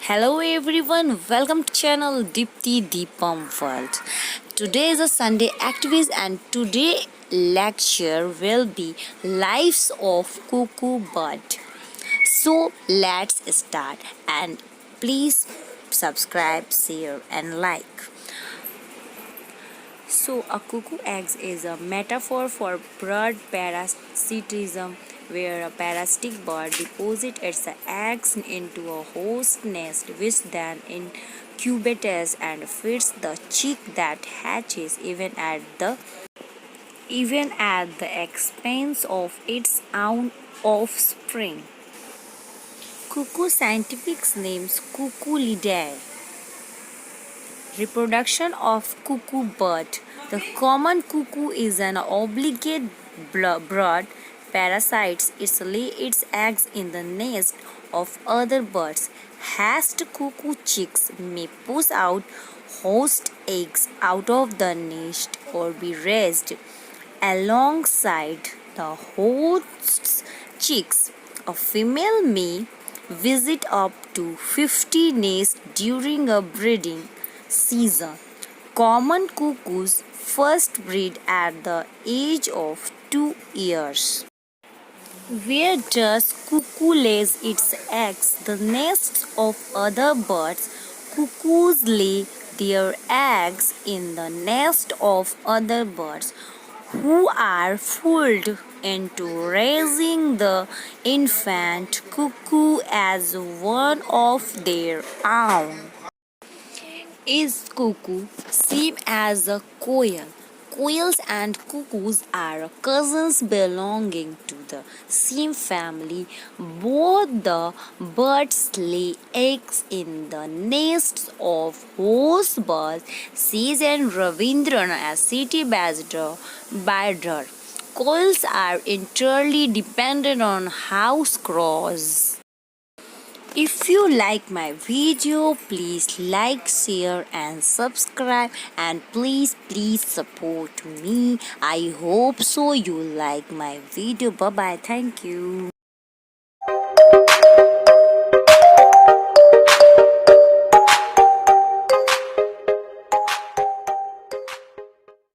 Hello everyone, welcome to channel Deepam World. Today is a Sunday activist and today lecture will be Lives of Cuckoo Bird. So let's start and please subscribe, share and like. So, a cuckoo egg is a metaphor for bird parasitism, where a parasitic bird deposits its eggs into a host nest, which then incubates and feeds the chick that hatches, even at the expense of its own offspring. Cuckoo scientific names Cuckulidae. Reproduction of cuckoo bird. The common cuckoo is an obligate bird parasite. It lays its eggs in the nest of other birds. Hatched cuckoo chicks may push out host eggs out of the nest or be raised alongside the host's chicks. A female may visit up to 50 nests during a breeding season. Common cuckoos first breed at the age of 2 years. Where does cuckoo lays its eggs? The nests of other birds. Cuckoos lay their eggs in the nest of other birds who are fooled into raising the infant cuckoo as one of their own. Is cuckoo same as a quail? Quails and cuckoos are cousins belonging to the same family. Both the birds lay eggs in the nests of host birds, says and Ravindranath, a city badger. Quails are entirely dependent on house crows. If you like my video, please like, share and subscribe and please support me. I hope so you like my video. Bye bye. Thank you.